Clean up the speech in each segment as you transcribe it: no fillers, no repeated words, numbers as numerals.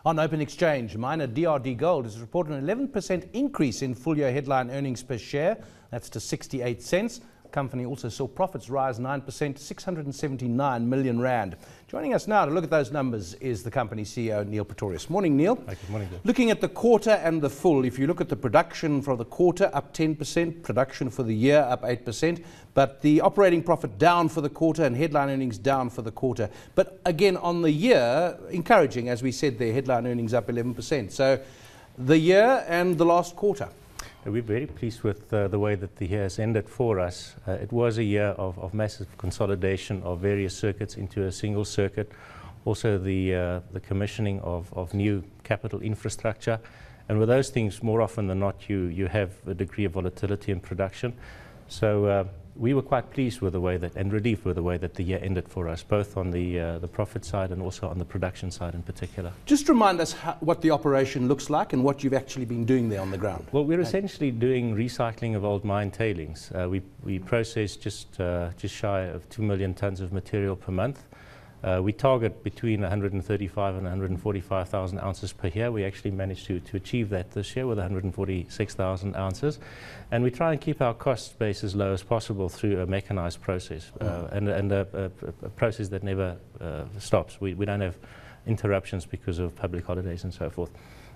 On open exchange, miner DRD Gold has reported an 11% increase in full-year headline earnings per share. That's to 68 cents. The company also saw profits rise 9% to 679 million rand. Joining us now to look at those numbers is the company CEO, Neil Protious. Morning, Neil. Thank you. Morning, Bill. Looking at the quarter and the full, if you look at the production for the quarter, up 10%, production for the year, up 8%, but the operating profit down for the quarter and headline earnings down for the quarter. But again, on the year, encouraging, as we said there, headline earnings up 11%. So the year and the last quarter. We're very pleased with the way that the year has ended for us. It was a year of massive consolidation of various circuits into a single circuit. Also the commissioning of new capital infrastructure. And with those things, more often than not, you have a degree of volatility in production. So we were quite pleased with the way that, and relieved with the way that the year ended for us, both on the profit side and also on the production side in particular. Just remind us what the operation looks like and what you've actually been doing there on the ground. Well, we're essentially doing recycling of old mine tailings. We process just shy of 2 million tons of material per month. We target between 135 and 145,000 ounces per year. We actually managed to achieve that this year with 146,000 ounces. And we try and keep our cost base as low as possible through a mechanized process and a process that never stops. We don't have interruptions because of public holidays and so forth.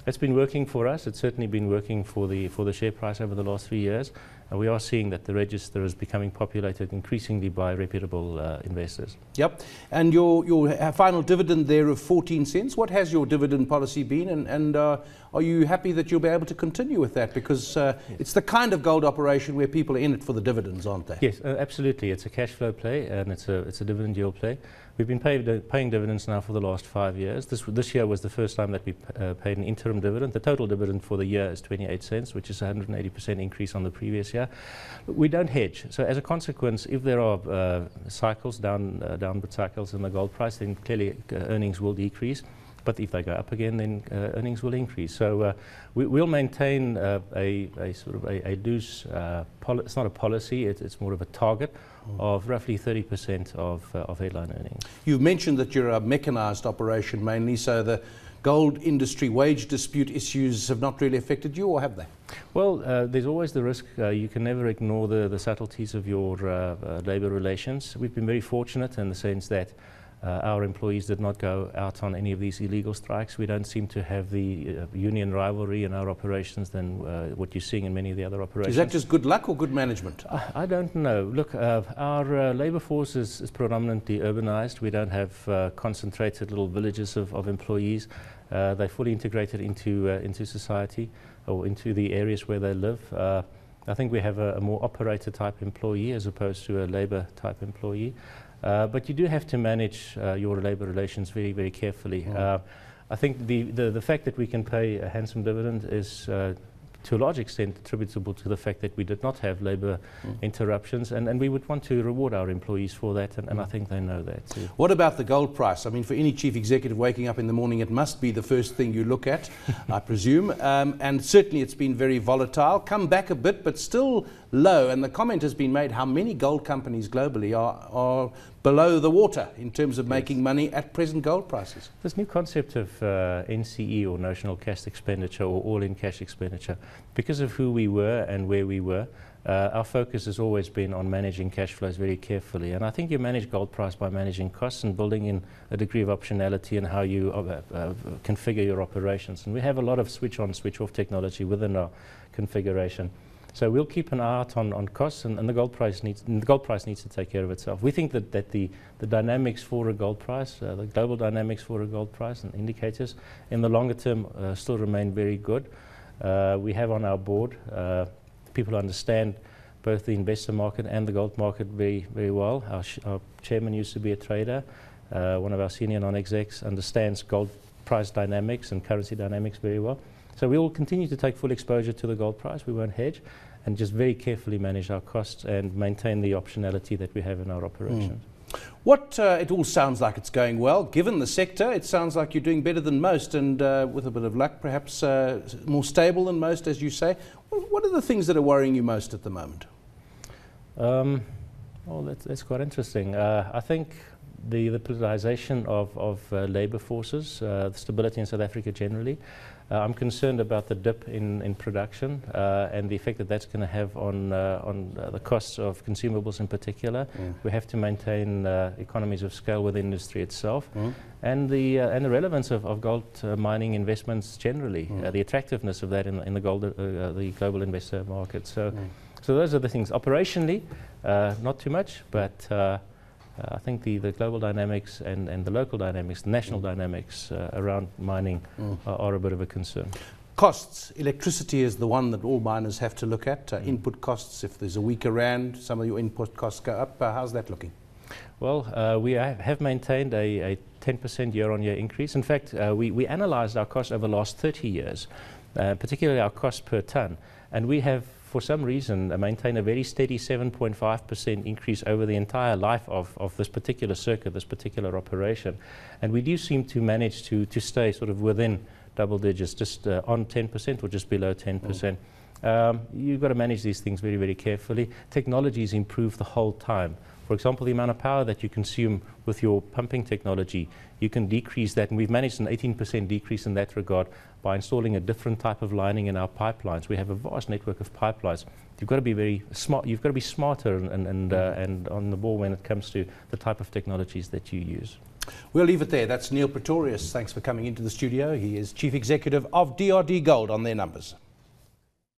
It's been working for us. It's certainly been working for the share price over the last 3 years. And we are seeing that the register is becoming populated increasingly by reputable investors. Yep. And your final dividend there of 14 cents, what has your dividend policy been? And are you happy that you'll be able to continue with that? Because it's the kind of gold operation where people are in it for the dividends, aren't they? Yes, absolutely. It's a cash flow play and it's a dividend yield play. We've been paying dividends now for the last 5 years. This year was the first time that we paid an interim dividend. The total dividend for the year is 28 cents, which is a 180% increase on the previous year. We don't hedge. So as a consequence, if there are cycles, downward cycles in the gold price, then clearly earnings will decrease. But if they go up again, then earnings will increase. So we'll maintain a sort of a loose, it's not a policy, it's more of a target of roughly 30% of headline earnings. You've mentioned that you're a mechanized operation mainly, so the gold industry wage dispute issues have not really affected you, or have they? Well, there's always the risk. You can never ignore the subtleties of your labor relations. We've been very fortunate in the sense that our employees did not go out on any of these illegal strikes. We don't seem to have the union rivalry in our operations than what you're seeing in many of the other operations. Is that just good luck or good management? I don't know. Look, our labor force is predominantly urbanized. We don't have concentrated little villages of employees. They're fully integrated into society or into the areas where they live. I think we have a more operator type employee as opposed to a labor type employee. But you do have to manage your labor relations very, very carefully. I think the fact that we can pay a handsome dividend is to a large extent attributable to the fact that we did not have labor interruptions, and we would want to reward our employees for that, and I think they know that too. What about the gold price? I mean, for any chief executive waking up in the morning, it must be the first thing you look at, I presume, and certainly it's been very volatile, come back a bit, but still low, and the comment has been made how many gold companies globally are below the water in terms of making money at present gold prices. This new concept of NCE, or notional cash expenditure, or all-in cash expenditure, because of who we were and where we were, our focus has always been on managing cash flows very carefully. And I think you manage gold price by managing costs and building in a degree of optionality in how you configure your operations. And we have a lot of switch-on, switch-off technology within our configuration. So we'll keep an eye out on costs, and the gold price needs to take care of itself. We think that the dynamics for a gold price, the global dynamics for a gold price and indicators in the longer term still remain very good. We have on our board people who understand both the investor market and the gold market very, very well. Our chairman used to be a trader. One of our senior non-execs understands gold price dynamics and currency dynamics very well. So we will continue to take full exposure to the gold price. We won't hedge, and just very carefully manage our costs and maintain the optionality that we have in our operations. It all sounds like it's going well. Given the sector, it sounds like you're doing better than most, and with a bit of luck, perhaps more stable than most, as you say. What are the things that are worrying you most at the moment? Well, that's quite interesting. I think the politicization of labour forces, the stability in South Africa generally. I'm concerned about the dip in production and the effect that that's going to have on the costs of consumables in particular. We have to maintain economies of scale within industry itself, and the relevance of gold mining investments generally, the attractiveness of that in the global investor market. So those are the things. Operationally, not too much, but I think the global dynamics and the local dynamics, the national dynamics around mining are a bit of a concern. Costs. Electricity is the one that all miners have to look at. Input costs, if there's a weaker rand, some of your input costs go up. How's that looking? Well, we have maintained a 10% year-on-year increase. In fact, we analysed our costs over the last 30 years, particularly our cost per tonne, and we have, for some reason, maintain a very steady 7.5% increase over the entire life of this particular circuit, this particular operation. And we do seem to manage to stay sort of within double digits, just on 10% or just below 10%. You've got to manage these things very, very carefully. Technologies improve the whole time. For example, the amount of power that you consume with your pumping technology, you can decrease that, and we've managed an 18% decrease in that regard by installing a different type of lining in our pipelines. We have a vast network of pipelines. You've got to be very smart. You've got to be smarter and on the ball when it comes to the type of technologies that you use. We'll leave it there. That's Neil Protious. Thanks for coming into the studio. He is Chief Executive of DRD Gold on their numbers.